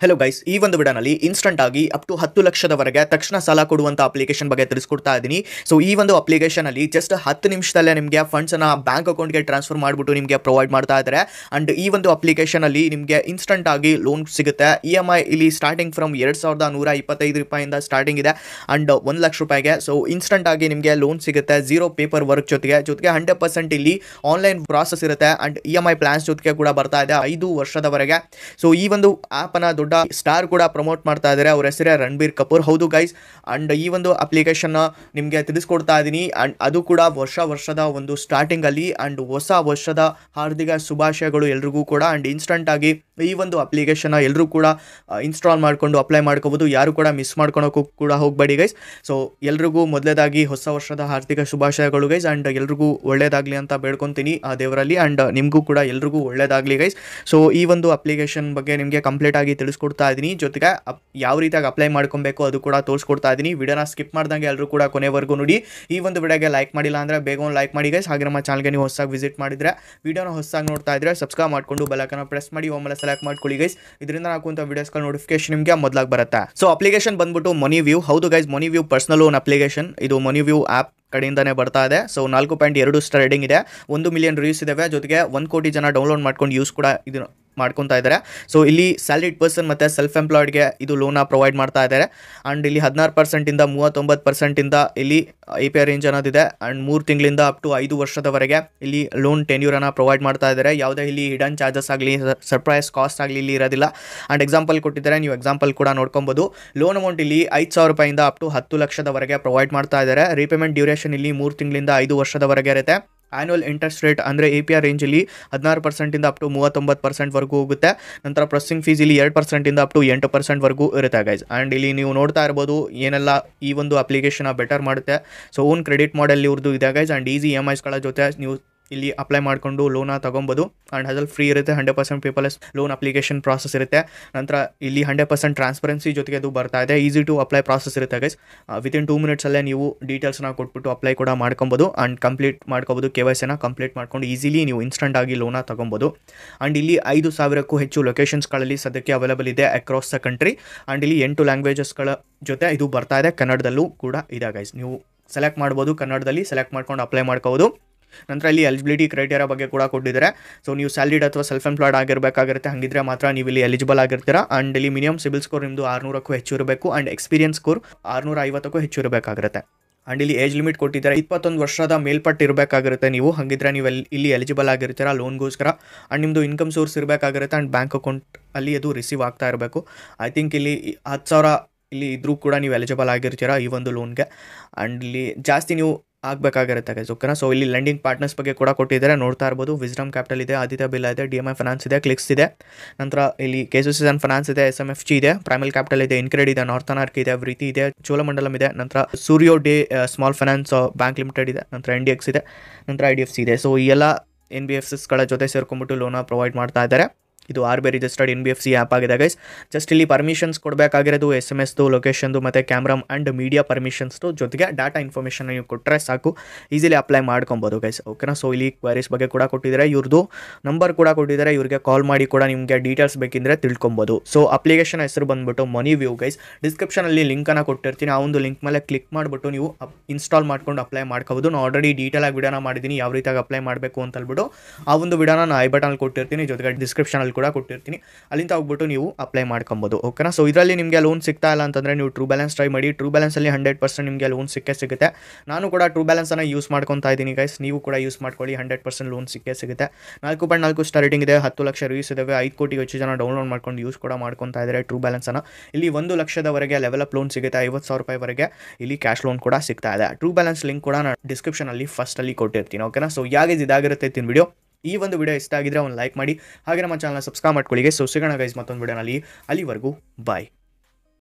Hello guys, ಈ ಒಂದು ವಿಡಿಯೋನಲ್ಲಿ ಇನ್ಸ್ಟಂಟ್ ಆಗಿ ಅಪ್ ಟು 10 ಲಕ್ಷದವರೆಗೆ ತಕ್ಷಣ ಸಾಲ ಕೊಡುವಂತ ಅಪ್ಲಿಕೇಶನ್ ಬಗ್ಗೆ ತಿಳಿಸ್ಕೊಡ್ತಾ ಇದ್ದೀನಿ. ಸೊ ಈ ಒಂದು ಅಪ್ಲಿಕೇಶನ್ ಅಲ್ಲಿ ಜಸ್ಟ್ 10 ನಿಮಿಷದಲ್ಲೇ ನಿಮಗೆ ಫಂಡ್ಸ್ ಅನ್ನ ಬ್ಯಾಂಕ್ ಅಕೌಂಟ್ಗೆ ಟ್ರಾನ್ಸ್ಫರ್ ಮಾಡಿಬಿಟ್ಟು ನಿಮಗೆ ಪ್ರೊವೈಡ್ ಮಾಡ್ತಾ ಇದ್ದಾರೆ. ಅಂಡ್ ಈ ಒಂದು ಅಪ್ಲಿಕೇಶನ್ ಅಲ್ಲಿ ನಿಮಗೆ ಇನ್ಸ್ಟಂಟ್ ಆಗಿ ಲೋನ್ ಸಿಗುತ್ತೆ. EMI ಇಲ್ಲಿ ಸ್ಟಾರ್ಟಿಂಗ್ ಫ್ರಮ್ 2125 ರೂಪಾಯಿಂದ ಸ್ಟಾರ್ಟಿಂಗ್ ಇದೆ ಅಂಡ್ 1 ಲಕ್ಷ ರೂಪಾಯಿಗೆ. ಸೊ ಇನ್ಸ್ಟಂಟ್ ಆಗಿ ನಿಮಗೆ ಲೋನ್ ಸಿಗುತ್ತೆ, ಝೀರೋ ಪೇಪರ್ ವರ್ಕ್ ಜೊತೆಗೆ 100% ಇಲ್ಲಿ ಆನ್ಲೈನ್ ಪ್ರಾಸೆಸ್ ಇರುತ್ತೆ ಅಂಡ್ EMI ಪ್ಲಾನ್ಸ್ ಜೊತೆಗೆ ಕೂಡ ಬರ್ತಾ ಇದೆ 5 ವರ್ಷದವರೆಗೆ. ಸೊ ಈ ಒಂದು ಆಪ್ ಅನ್ನ ದೊಡ್ಡ ಸ್ಟಾರ್ ಕೂಡ ಪ್ರಮೋಟ್ ಮಾಡ್ತಾ ಇದ್ದಾರೆ, ಅವ್ರ ಹೆಸರೇ ರಣಬೀರ್ ಕಪೂರ್. ಹೌದು ಗೈಸ್, ಅಂಡ್ ಈ ಒಂದು ಅಪ್ಲಿಕೇಶನ್ ನಿಮಗೆ ತಿಳಿಸ್ಕೊಡ್ತಾ ಇದ್ದೀನಿ. ಅಂಡ್ ಅದು ಕೂಡ ವರ್ಷದ ಒಂದು ಸ್ಟಾರ್ಟಿಂಗ್ ಅಲ್ಲಿ. ಅಂಡ್ ಹೊಸ ವರ್ಷದ ಹಾರ್ದಿಕ ಶುಭಾಶಯಗಳು ಎಲ್ರಿಗೂ ಕೂಡ. ಅಂಡ್ ಇನ್ಸ್ಟಂಟ್ ಆಗಿ ಈ ಒಂದು ಅಪ್ಲಿಕೇಶನ್ ಎಲ್ಲರೂ ಕೂಡ ಇನ್ಸ್ಟಾಲ್ ಮಾಡಿಕೊಂಡು ಅಪ್ಲೈ ಮಾಡ್ಕೋಬಹುದು. ಯಾರು ಕೂಡ ಮಿಸ್ ಮಾಡ್ಕೊಳಕ್ಕೂ ಕೂಡ ಹೋಗಬೇಡಿ ಗೈಸ್. ಸೊ ಎಲ್ರಿಗೂ ಮೊದಲೇದಾಗಿ ಹೊಸ ವರ್ಷದ ಹಾರ್ದಿಕ ಶುಭಾಶಯಗಳು ಗೈಸ್. ಅಂಡ್ ಎಲ್ರಿಗೂ ಒಳ್ಳೇದಾಗ್ಲಿ ಅಂತ ಬೇಡ್ಕೊತೀನಿ ಆ ದೇವರಲ್ಲಿ. ಅಂಡ್ ನಿಮಗೂ ಕೂಡ ಎಲ್ರಿಗೂ ಒಳ್ಳೇದಾಗ್ಲಿ ಗೈಸ್. ಸೊ ಈ ಒಂದು ಅಪ್ಲಿಕೇಶನ್ ಬಗ್ಗೆ ನಿಮಗೆ ಕಂಪ್ಲೀಟ್ ಆಗಿ ತಿಳಿಸ್ಕೊಡ್ತಾ ಇದ್ದೀನಿ, ಜೊತೆಗೆ ಯಾವ ರೀತಿಯಾಗಿ ಅಪ್ಲೈ ಮಾಡ್ಕೊಬೇಕು ಅದು ಕೂಡ ತೋರಿಸ್ಕೊಡ್ತಾ ಇದ್ದೀನಿ. ವಿಡಿಯೋನ ಸ್ಕಿಪ್ ಮಾಡ್ದಂಗೆ ಎಲ್ಲರೂ ಕೂಡ ಕೊನೆವರೆಗೂ ನೋಡಿ. ಈ ಒಂದು ವಿಡಿಯೋಗೆ ಲೈಕ್ ಮಾಡಿಲ್ಲ ಅಂದರೆ ಬೇಗ ಒಂದು ಲೈಕ್ ಮಾಡಿ ಗೈಸ್. ಹಾಗೆ ನಮ್ಮ ಚಾನಲ್ಗೆ ನೀವು ಹೊಸದಾಗಿ ವಿಸಿಟ್ ಮಾಡಿದ್ರೆ, ವಿಡಿಯೋನ ಹೊಸದಾಗಿ ನೋಡ್ತಾ ಇದ್ರೆ ಸಬ್ಸ್ಕ್ರೈಬ್ ಮಾಡ್ಕೊಂಡು ಬೆಲ್ ಐಕಾನ್ ಪ್ರೆಸ್ ಮಾಡಿ ಒಮ್ಮೆಲೆ ಸೆಲೆಕ್ಟ್ ಮಾಡ್ಕೊಳ್ಳಿ ಗೈಸ್. ಇದರಿಂದ ಹಾಕುವಂಥ ವಿಡಿಯೋಸ್ಗಳ ನೋಟಿಫಿಕೇಶನ್ ನಿಮಗೆ ಮೊದಲಾಗಿ ಬರುತ್ತೆ. ಸೊ ಅಪ್ಲಿಕೇಶನ್ ಬಂದ್ಬಿಟ್ಟು ಮನಿ ವ್ಯೂ. ಹೌದು ಗೈಸ್, ಮನಿ ವ್ಯೂ ಪರ್ಸನಲ್ ಲೋನ್ ಅಪ್ಲಿಕೇಶನ್. ಇದು ಮನಿ ವ್ಯೂ ಆ್ಯಪ್ ಕಡೆಯಿಂದನೇ ಬರ್ತಾ ಇದೆ. ಸೊ 4.2 ಸ್ಟಾರ್ ರೇಟಿಂಗ್ ಇದೆ, 1 ಮಿಲಿಯನ್ ರಿವ್ಯೂಸ್ ಇದಾವೆ, ಜೊತೆಗೆ 1 ಕೋಟಿ ಜನ ಡೌನ್ಲೋಡ್ ಮಾಡ್ಕೊಂಡು ಯೂಸ್ ಕೂಡ ಇದು ಮಾಡ್ಕೊತಾ ಇದ್ದಾರೆ. ಸೊ ಇಲ್ಲಿ ಸ್ಯಾಲರಿಡ್ ಪರ್ಸನ್ ಮತ್ತು ಸೆಲ್ಫ್ ಎಂಪ್ಲಾಯ್ಡ್ಗೆ ಇದು ಲೋನ ಪ್ರೊವೈಡ್ ಮಾಡ್ತಾ ಇದ್ದಾರೆ. ಆ್ಯಂಡ್ ಇಲ್ಲಿ 16% 39% ಇಲ್ಲಿ API ರೇಂಜ್ ಅನ್ನೋದಿದೆ. ಆ್ಯಂಡ್ 3 ತಿಂಗಳಿಂದ ಅಪ್ ಟು 5 ವರ್ಷದವರೆಗೆ ಇಲ್ಲಿ ಲೋನ್ ಟೆನ್ಯೂರನ್ನು ಪ್ರೊವೈಡ್ ಮಾಡ್ತಾ ಇದ್ದಾರೆ. ಯಾವುದೇ ಇಲ್ಲಿ ಹಿಡನ್ ಚಾರ್ಜಸ್ ಆಗಲಿ, ಸರ್ಪ್ರೈಸ್ ಕಾಸ್ಟ್ ಆಗಲಿ ಇಲ್ಲಿ ಇರೋದಿಲ್ಲ. ಆ್ಯಂಡ್ ಎಕ್ಸಾಂಪಲ್ ಕೊಟ್ಟಿದ್ದಾರೆ, ನೀವು ಎಕ್ಸಾಂಪಲ್ ಕೂಡ ನೋಡ್ಕೊಬೋದು. ಲೋನ್ ಅಮೌಂಟ್ ಇಲ್ಲಿ 5,000 ರೂಪಾಯಿಂದ ಅಪ್ ಟು 10 ಲಕ್ಷದವರೆಗೆ ಪ್ರೊವೈಡ್ ಮಾಡ್ತಾ ಇದ್ದಾರೆ. ರೀಪೇಮೆಂಟ್ ಡ್ಯೂರೇಷನ್ ಇಲ್ಲಿ 3 ತಿಂಗಳಿಂದ 5 ವರ್ಷದವರೆಗೆ ಇರುತ್ತೆ. ಆ್ಯನ್ಯುವಲ್ ಇಂಟ್ರೆಸ್ಟ್ ರೇಟ್ ಅಂದರೆ API ರೇಂಜಲ್ಲಿ 16% ಅಪ್ ಟು 39% ಹೋಗುತ್ತೆ. ನಂತರ ಪ್ರೊಸೆಸಿಂಗ್ ಫೀಸ್ ಇಲ್ಲಿ 2% ಅಪ್ ಟು 8% ಇರುತ್ತೆ ಗೈಸ್. ಆ್ಯಂಡ್ ಇಲ್ಲಿ ನೀವು ನೋಡ್ತಾ ಇರ್ಬೋದು ಏನೆಲ್ಲ ಈ ಒಂದು ಅಪ್ಲಿಕೇಶನ್ ಬೆಟರ್ ಮಾಡುತ್ತೆ. ಸೊ ಓನ್ ಕ್ರೆಡಿಟ್ ಮಾಡೆಲ್ ಇವ್ರದ್ದು ಇದೆ ಗೈಸ್. ಆ್ಯಂಡ್ ಈಸಿ EMIಸ್ಗಳ ಜೊತೆ ನೀವು ಇಲ್ಲಿ ಅಪ್ಲೈ ಮಾಡಿಕೊಂಡು ಲೋನ ತೊಗೊಬೋದು. ಆ್ಯಂಡ್ ಅದ್ರಲ್ಲಿ ಫ್ರೀ ಇರುತ್ತೆ, 100% ಪೇಪರ್ಲೆಸ್ ಲೋನ್ ಅಪ್ಲಿಕೇಶನ್ ಪ್ರಾಸೆಸ್ ಇರುತ್ತೆ. ನಂತರ ಇಲ್ಲಿ 100% ಟ್ರಾನ್ಸ್ಪರೆನ್ಸಿ ಜೊತೆಗೆ ಅದು ಬರ್ತಾ ಇದೆ. ಈಸಿ ಟು ಅಪ್ಲೈ ಪ್ರಾಸೆಸ್ ಇರುತ್ತೆ ಗೈಸ್. ವಿತಿನ್ 2 ಮಿನಿಟ್ಸಲ್ಲೇ ನೀವು ಡೀಟೇಲ್ಸ್ನ ಕೊಟ್ಬಿಟ್ಟು ಅಪ್ಲೈ ಕೂಡ ಮಾಡ್ಕೊಬೋದು. ಆ್ಯಂಡ್ ಕಂಪ್ಲೀಟ್ ಮಾಡ್ಕೊಬೋದು. KYCನ ಕಂಪ್ಲೀಟ್ ಮಾಡ್ಕೊಂಡು ಈಸಿಲಿ ನೀವು ಇನ್ಸ್ಟಂಟ್ ಆಗಿ ಲೋನ ತೊಗೊಬೋದು. ಆ್ಯಂಡ್ ಇಲ್ಲಿ 5,000ಕ್ಕೂ ಹೆಚ್ಚು ಲೊಕೇಶನ್ಸ್ಗಳಲ್ಲಿ ಸದ್ಯಕ್ಕೆ ಅವೈಲೇಬಲ್ ಇದೆ ಅಕ್ರಾಸ್ ದ ಕಂಟ್ರಿ. ಆ್ಯಂಡ್ ಇಲ್ಲಿ 8 ಲ್ಯಾಂಗ್ವೇಜಸ್ಗಳ ಜೊತೆ ಇದು ಬರ್ತಾ ಇದೆ, ಕನ್ನಡದಲ್ಲೂ ಕೂಡ ಇದೆ ಗೈಸ್. ನೀವು ಸೆಲೆಕ್ಟ್ ಮಾಡ್ಬೋದು, ಕನ್ನಡದಲ್ಲಿ ಸೆಲೆಕ್ಟ್ ಮಾಡ್ಕೊಂಡು ಅಪ್ಲೈ ಮಾಡ್ಕೋಬೋದು. ನಂತರ ಇಲ್ಲಿ ಎಲಿಜಿಬಿಲಿಟಿ ಕ್ರೈಟೇರಿಯಾ ಬಗ್ಗೆ ಕೂಡ ಕೊಟ್ಟಿದ್ದಾರೆ. ಸೊ ನೀವು ಸ್ಯಾಲರಿಡ್ ಅಥವಾ ಸೆಲ್ಫ್ ಎಂಪ್ಲಾಯ್ಡ್ ಆಗಿರಬೇಕಾಗಿರುತ್ತೆ, ಹಾಗಿದ್ರೆ ಮಾತ್ರ ನೀವು ಇಲ್ಲಿ ಎಲಿಜಿಬಲ್ ಆಗಿರ್ತೀರಾ. ಆ್ಯಂಡ್ ಇಲ್ಲಿ ಮಿನಿಮಮ್ ಸಿಬಿಲ್ ಸ್ಕೋರ್ ನಿಮ್ಮದು 600ಕ್ಕೂ ಹೆಚ್ಚು ಇರಬೇಕು. ಆ್ಯಂಡ್ ಎಕ್ಸ್ಪೀರಿಯನ್ಸ್ ಸ್ಕೋರ್ 650ಕ್ಕೂ ಹೆಚ್ಚು ಇರಬೇಕಾಗಿರುತ್ತೆ. ಆ್ಯಂಡ್ ಇಲ್ಲಿ ಏಜ್ ಲಿಮಿಟ್ ಕೊಟ್ಟಿದ್ದಾರೆ, 21 ವರ್ಷದ ಮೇಲ್ಪಟ್ಟು ಇರಬೇಕಾಗಿರುತ್ತೆ ನೀವು. ಹಾಗಿದ್ರೆ ನೀವು ಇಲ್ಲಿ ಎಲಿಜಿಬಲ್ ಆಗಿರ್ತೀರಾ ಲೋನ್ಗೋಸ್ಕರ. ಆ್ಯಂಡ್ ನಿಮ್ಮದು ಇನ್ಕಮ್ ಸೋರ್ಸ್ ಇರಬೇಕಾಗಿರುತ್ತೆ. ಆ್ಯಂಡ್ ಬ್ಯಾಂಕ್ ಅಕೌಂಟ್ ಅಲ್ಲಿ ಅದು ರಿಸೀವ್ ಆಗ್ತಾ ಇರಬೇಕು. ಐ ಥಿಂಕ್ ಇಲ್ಲಿ 10,000 ಇಲ್ಲಿ ಇದ್ರೂ ಕೂಡ ನೀವು ಎಲಿಜಿಬಲ್ ಆಗಿರ್ತೀರಾ ಈ ಒಂದು ಲೋನ್ಗೆ. ಆ್ಯಂಡ್ ಇಲ್ಲಿ ಜಾಸ್ತಿ ನೀವು ಆಗಬೇಕಾಗಿರುತ್ತೆ ಗೈಸ್, ಓಕೆನಾ. ಸೊ ಇಲ್ಲಿ ಲೆಂಡಿಂಗ್ ಪಾರ್ಟ್ನರ್ಸ್ ಬಗ್ಗೆ ಕೂಡ ಕೊಟ್ಟಿದ್ದಾರೆ, ನೋಡ್ತಾ ಇರ್ಬೋದು. ವಿಸ್ಡಮ್ ಕ್ಯಾಪಿಟಲ್ ಇದೆ, ಆದಿತ್ಯ ಬಿರ್ಲಾ ಇದೆ, DMI ಫೈನಾನ್ಸ್ ಇದೆ, ಕ್ಲಿಕ್ಸ್ ಇದೆ. ನಂತರ ಇಲ್ಲಿ KCC ಫೈನಾನ್ಸ್ ಇದೆ, SMFG ಇದೆ, ಪ್ರೈಮಲ್ ಕ್ಯಾಪಿಟಲ್ ಇದೆ, ಇನ್ಕ್ರೆಡ್ ಇದೆ, ನಾರ್ಥನ್ ಆರ್ಕ್ ಇದೆ, ವ್ರೀತಿ ಇದೆ, ಚೋಳಮಂಡಲಂ ಇದೆ. ನಂತರ Suryoday small finance bank limited ಇದೆ. ನಂತರ NDX ಇದೆ, ನಂತರ IDFC ಇದೆ. ಸೊ ಈ ಎಲ್ಲ NBFCಸ್ಗಳ ಜೊತೆ ಸೇರ್ಕೊಂಡ್ಬಿಟ್ಟು ಲೋನ ಪ್ರೊವೈಡ್ ಮಾಡ್ತಾ ಇದ್ದಾರೆ. ಇದು RBI ರಿಜಿಸ್ಟರ್ಡ್ NBFC ಆ್ಯಪ್ ಆಗಿದೆ ಗೈಸ್. ಜಸ್ಟ್ ಇಲ್ಲಿ ಪರ್ಮಿಷನ್ಸ್ ಕೊಡಬೇಕಾಗಿರೋದು SMS ಲೊಕೇಶನ್ದು ಮತ್ತು ಕ್ಯಾಮ್ರಾ ಆ್ಯಂಡ್ ಮೀಡಿಯಾ ಪರ್ಮಿಷನ್ಸ್ದು, ಜೊತೆಗೆ ಡಾಟಾ ಇನ್ಫಾರ್ಮೇಷನ್ ನೀವು ಕೊಟ್ಟರೆ ಸಾಕು, ಈಸಿಲಿ ಅಪ್ಲೈ ಮಾಡ್ಕೊಬೋದು ಗೈಸ್, ಓಕೆನಾ. ಸೊ ಇಲ್ಲಿ ಕ್ವೈರೀಸ್ ಬಗ್ಗೆ ಕೂಡ ಕೊಟ್ಟಿದ್ದಾರೆ, ಇವ್ರದ್ದು ನಂಬರ್ ಕೂಡ ಕೊಟ್ಟಿದ್ದಾರೆ, ಇವ್ರಿಗೆ ಕಾಲ್ ಮಾಡಿ ಕೂಡ ನಿಮಗೆ ಡೀಟೇಲ್ಸ್ ಬೇಕಿದ್ರೆ ತಿಳ್ಕೊಬೋದು. ಸೊ ಅಪ್ಲಿಕೇಶನ್ ಹೆಸರು ಬಂದುಬಿಟ್ಟು ಮನಿ ವ್ಯೂ ಗೈಸ್. ಡಿಸ್ಕ್ರಿಪ್ಷನಲ್ಲಿ ಲಿಂಕನ್ನು ಕೊಟ್ಟಿರ್ತೀನಿ, ಆ ಒಂದು ಲಿಂಕ್ ಮೇಲೆ ಕ್ಲಿಕ್ ಮಾಡಿಬಿಟ್ಟು ನೀವು ಇನ್ಸ್ಟಾಲ್ ಮಾಡ್ಕೊಂಡು ಅಪ್ಲೈ ಮಾಡ್ಕೋಬೋದು. ನಾನು ಆಲ್ರೆಡಿ ಡೀಟೇಲಾಗಿ ವಿಡಿಯೋನ ಮಾಡಿದ್ದೀನಿ, ಯಾವ ರೀತಿಯಾಗಿ ಅಪ್ಲೈ ಮಾಡಬೇಕು ಅಂತ ಹೇಳ್ಬಿಟ್ಟು. ಆ ಒಂದು ವಿಡಿಯೋನ ನಾನು ಐ ಬಟನಲ್ಲಿ ಕೊಟ್ಟಿರ್ತೀನಿ, ಜೊತೆಗೆ ಡಿಸ್ಕ್ರಿಪ್ಷನಲ್ಲಿ ಕೂಡ ಕೊಟ್ಟಿರ್ತೀನಿ, ಅಲ್ಲಿಂದ ಹೋಗ್ಬಿಟ್ಟು ನೀವು ಅಪ್ಲೈ ಮಾಡ್ಕೊಬೋದು, ಓಕೆನಾ. ಸೊ ಇದರಲ್ಲಿ ನಿಮಗೆ ಲೋನ್ ಸಿಗ್ತಾ ಇಲ್ಲ ಅಂತಂದರೆ ನೀವು ಟ್ರೂ ಬ್ಯಾಲೆನ್ಸ್ ಟ್ರೈ ಮಾಡಿ. ಟ್ರೂ ಬ್ಯಾಲೆನ್ಸಲ್ಲಿ 100% ನಿಮಗೆ ಲೋನ್ ಸಿಗುತ್ತೆ. ನಾನು ಕೂಡ ಟ್ರೂ ಬ್ಯಾಲೆನ್ಸನ್ನು ಯೂಸ್ ಮಾಡ್ಕೊತಾ ಇದ್ದೀನಿ ಗೈಸ್, ನೀವು ಕೂಡ ಯೂಸ್ ಮಾಡ್ಕೊಳ್ಳಿ, 100% ಲೋನ್ ಸಿಗುತ್ತೆ. 4.4 ಸ್ಟಾರ್ ರೇಟಿಂಗ್ ಇದೆ, 10 ಲಕ್ಷ ರಿವ್ಯೂಸ್ ಇದಾವೆ, 5 ಕೋಟಿಗೂ ಹೆಚ್ಚು ಜನ ಡೌನ್ಲೋಡ್ ಮಾಡ್ಕೊಂಡು ಯೂಸ್ ಕೂಡ ಮಾಡ್ಕೊತಾ ಇದ್ದಾರೆ ಟ್ರೂ ಬ್ಯಾಲೆನ್ಸನ್ನು. ಇಲ್ಲಿ 1 ಲಕ್ಷದವರೆಗೆ ಲೆವೆಲ್ ಲೋನ್ ಸಿಗುತ್ತೆ, 50,000 ರೂಪಾಯಿವರೆಗೆ ಇಲ್ಲಿ ಕ್ಯಾಶ್ ಲೋನ್ ಕೂಡ ಸಿಗ್ತಾ ಇದೆ. ಟ್ರೂ ಬ್ಯಾಲೆನ್ಸ್ ಲಿಂಕ್ ಕೂಡ ನಾನು ಡಿಸ್ಕ್ರಿಪ್ಷನಲ್ಲಿ ಫಸ್ಟಲ್ಲಿ ಕೊಟ್ಟಿರ್ತೀನಿ, ಓಕೆನಾ. ಸೊ ಯಾಕೆ ಇದಾಗಿರುತ್ತೆ ಇತ್ತಿನ ವಿಡಿಯೋ. ಈ ಒಂದು ವಿಡಿಯೋ ಇಷ್ಟ ಆಗಿದ್ರೆ ಒಂದು ಲೈಕ್ ಮಾಡಿ, ಹಾಗೆ ನಮ್ಮ ಚಾನಲ್ನ ಸಬ್ಸ್ಕ್ರೈಬ್ ಮಾಡ್ಕೊಳ್ಳಿ. ಸೊ ಸಿಗೋಣ ಗೈಸ್ ಮತ್ತೊಂದು ವಿಡಿಯೋನಲ್ಲಿ, ಅಲ್ಲಿವರೆಗೂ ಬಾಯ್.